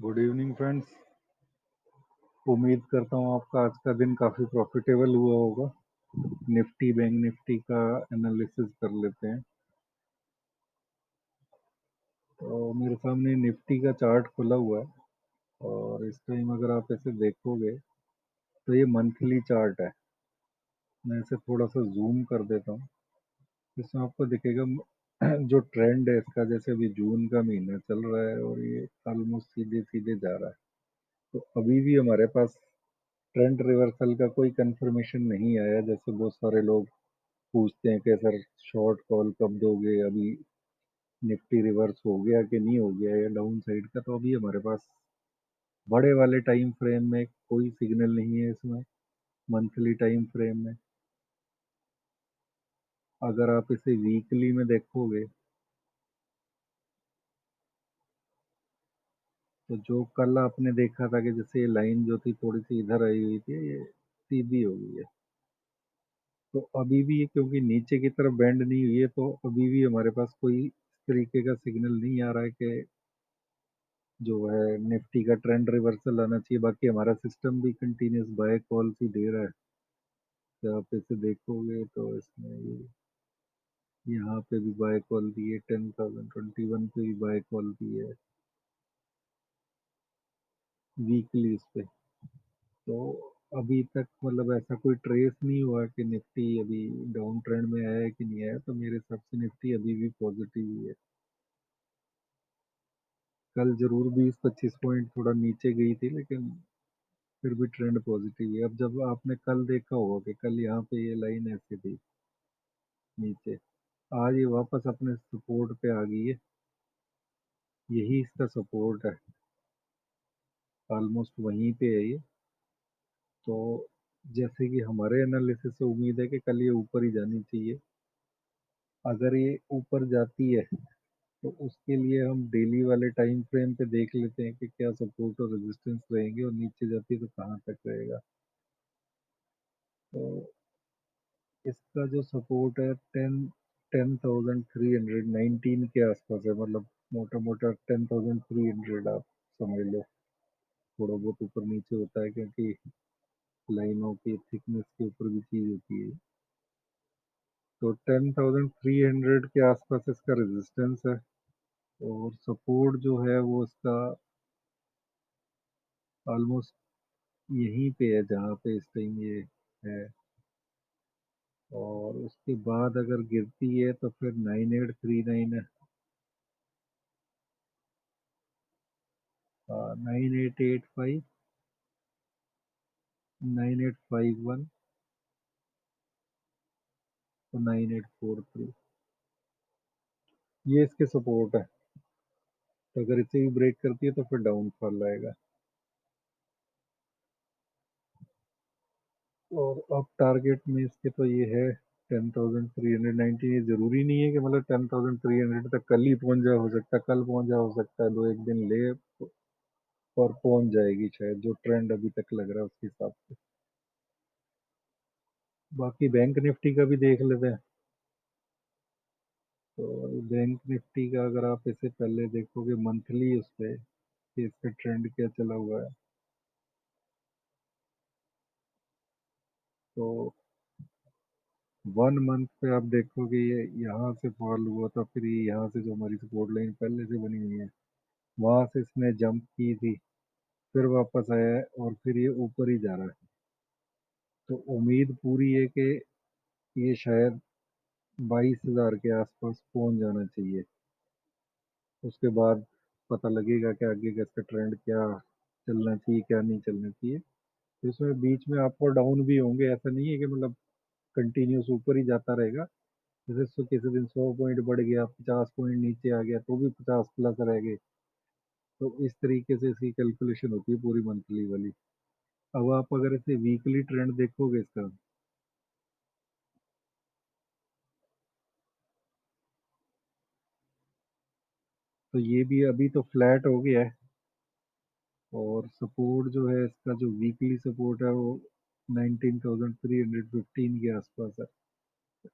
Good evening friends. उम्मीद करता हूँ आपका आज का दिन काफ़ी प्रॉफिटेबल हुआ होगा। निफ्टी बैंक निफ्टी का एनालिसिस कर लेते हैं। तो मेरे सामने निफ्टी का चार्ट खुला हुआ है और इस टाइम अगर आप इसे देखोगे तो ये मंथली चार्ट है। मैं इसे थोड़ा सा जूम कर देता हूँ। इसमें आपको दिखेगा जो ट्रेंड है इसका, जैसे अभी जून का महीना चल रहा है और ये ऑलमोस्ट सीधे सीधे जा रहा है। तो अभी भी हमारे पास ट्रेंड रिवर्सल का कोई कंफर्मेशन नहीं आया। जैसे बहुत सारे लोग पूछते हैं कि सर शॉर्ट कॉल कब दोगे, अभी निफ्टी रिवर्स हो गया कि नहीं हो गया या डाउन साइड का। तो अभी हमारे पास बड़े वाले टाइम फ्रेम में कोई सिग्नल नहीं है इसमें। मंथली टाइम फ्रेम में अगर आप इसे वीकली में देखोगे तो जो कल आपने देखा था कि जैसे ये लाइन जो थी थोड़ी सी इधर आई हुई थी, ये सीधी हो गई है। तो अभी भी ये क्योंकि नीचे की तरफ बेंड नहीं हुई है तो अभी भी हमारे पास कोई इस तरीके का सिग्नल नहीं आ रहा है कि जो है निफ्टी का ट्रेंड रिवर्सल आना चाहिए। बाकी हमारा सिस्टम भी कंटिन्यूस बाय कॉल्स ही दे रहा है। जब आप इसे देखोगे तो इसमें ये यहाँ पे भी बाय कॉल दी है, 10,021 पे भी बाय कॉल दी है वीकली इस पे। तो अभी तक मतलब ऐसा कोई ट्रेस नहीं हुआ कि निफ्टी अभी डाउन ट्रेंड में आया है कि नहीं आया। तो मेरे हिसाब से निफ्टी अभी भी पॉजिटिव ही है। कल जरूर 20-25 पॉइंट थोड़ा नीचे गई थी लेकिन फिर भी ट्रेंड पॉजिटिव है। अब जब आपने कल देखा होगा कि कल यहाँ पे ये लाइन ऐसी थी नीचे, आज ये वापस अपने सपोर्ट पे आ गई है। यही इसका सपोर्ट है, ऑलमोस्ट वहीं पे है ये। तो जैसे कि हमारे एनालिसिस से उम्मीद है कि कल ये ऊपर ही जानी चाहिए। अगर ये ऊपर जाती है तो उसके लिए हम डेली वाले टाइम फ्रेम पे देख लेते हैं कि क्या सपोर्ट और रेजिस्टेंस रहेंगे, और नीचे जाती है तो कहाँ तक रहेगा। तो इसका जो सपोर्ट है 10,319 के आसपास है। मतलब मोटा मोटा 10,300 आप समझ लो। थोड़ा बहुत ऊपर नीचे होता है क्योंकि लाइनों की थिकनेस के ऊपर भी चीज होती है। तो 10,300 के आसपास इसका रेजिस्टेंस है और सपोर्ट जो है वो इसका ऑलमोस्ट यहीं पे है जहाँ पे इस टाइम ये है। और उसके बाद अगर गिरती है तो फिर 9839 है, 9885, 9851 और 9843, ये इसके सपोर्ट है। तो अगर इसे भी ब्रेक करती है तो फिर डाउनफॉल आएगा। और अब टारगेट में इसके तो ये है 10,319। ये जरूरी नहीं है कि मतलब 10,300 तक कल ही पहुंच जाए। हो सकता है कल पहुंच जाए, हो सकता है दो एक दिन ले और पहुंच जाएगी शायद, जो ट्रेंड अभी तक लग रहा है उसके हिसाब से। बाकी बैंक निफ्टी का भी देख लेते हैं। तो बैंक निफ्टी का अगर आप इसे पहले देखोगे मंथली उस पे कि इसका ट्रेंड क्या चला हुआ है, तो 1 मंथ पे आप देखोगे ये यहाँ से फॉल हुआ था, फिर ये यहाँ से जो हमारी सपोर्ट लाइन पहले से बनी हुई है वहां से इसने जंप की थी, फिर वापस आया है और फिर ये ऊपर ही जा रहा है। तो उम्मीद पूरी है कि ये शायद 22,000 के आसपास पहुंच जाना चाहिए। उसके बाद पता लगेगा कि आगे का इसका ट्रेंड क्या चलना चाहिए क्या नहीं चलना चाहिए। तो इसमें बीच में अप और डाउन भी होंगे। ऐसा नहीं है कि मतलब कंटिन्यूस ऊपर ही जाता रहेगा। जैसे किसी दिन 100 पॉइंट बढ़ गया, 50 पॉइंट नीचे आ गया तो भी 50 प्लस रह गए। तो इस तरीके से इसकी कैलकुलेशन होती है पूरी मंथली वाली। अब आप अगर इसे वीकली ट्रेंड देखोगे इसका, तो ये भी अभी तो फ्लैट हो गया है। और सपोर्ट जो है इसका, जो वीकली सपोर्ट है वो 19,315 के आसपास है।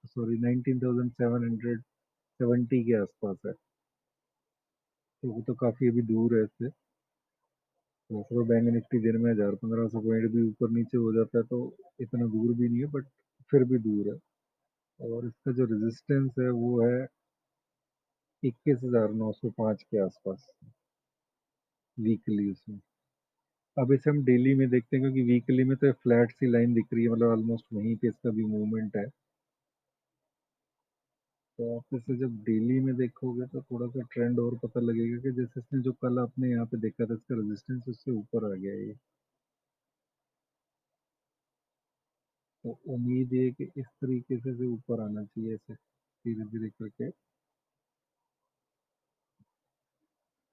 सॉरी, 19,770 के आसपास है। तो वो तो काफ़ी अभी दूर है इससे। वैसे तो बैंक निफ्टी दिन में 1000-1500 पॉइंट भी ऊपर नीचे हो जाता है तो इतना दूर भी नहीं है, बट फिर भी दूर है। और इसका जो रेजिस्टेंस है वो है 21,905 के आसपास, वीकली उसमें। अब इसे हम डेली में देखते हैं, क्योंकि वीकली में तो फ्लैट सी लाइन दिख रही है, मतलब ऑलमोस्ट वहीं पे इसका भी मूवमेंट है। तो आप इसे जब डेली में देखोगे तो थोड़ा सा ट्रेंड और पता लगेगा कि जैसे इसने जो कल आपने यहाँ पे देखा था इसका रेजिस्टेंस, उससे ऊपर आ गया है ये। तो उम्मीद है कि इस तरीके से ऊपर आना चाहिए ऐसे धीरे धीरे करके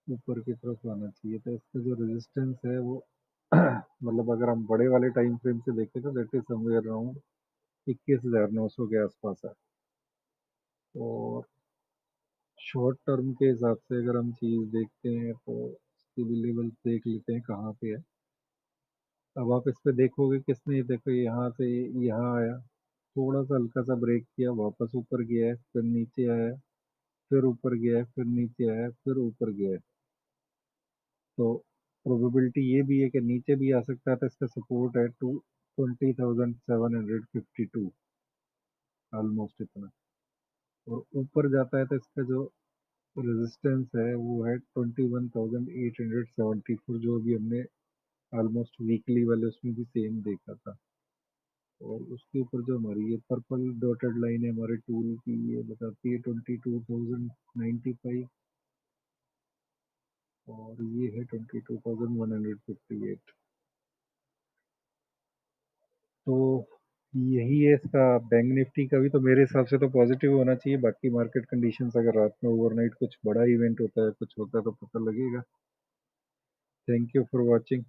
ऊपर की तरफ आना चाहिए। तो इसका जो रेजिस्टेंस है वो मतलब अगर हम बड़े वाले टाइम फ्रेम से देखें तो दैट इज समवेयर अराउंड 21,900 के आसपास है। और शॉर्ट टर्म के हिसाब से अगर हम चीज़ देखते हैं तो इसकी भी लेवल देख लेते हैं कहाँ पे है। अब आप इस पे देखोगे किसने, देखो यहाँ से यहाँ आया, थोड़ा सा हल्का सा ब्रेक किया, वापस ऊपर गया है, फिर नीचे आया, फिर ऊपर गया है, फिर नीचे आया, फिर ऊपर गया है। तो प्रोबेबिलिटी ये भी है कि नीचे भी आ सकता है। तो इसका सपोर्ट है टू 20,752, ऑलमोस्ट इतना। और ऊपर जाता है तो इसका जो रेजिस्टेंस है वो है 21,874, जो भी हमने ऑलमोस्ट वीकली वाले उसमें भी सेम देखा था। और उसके ऊपर जो हमारी ये पर्पल डॉटेड लाइन है हमारे टूल की, ये बताती है 22,095, और ये है 22,158। तो यही है इसका बैंक निफ्टी का भी। तो मेरे हिसाब से तो पॉजिटिव होना चाहिए। बाकी मार्केट कंडीशंस, अगर रात में ओवरनाइट कुछ बड़ा इवेंट होता है, कुछ होता है, तो पता लगेगा। Thank you for watching.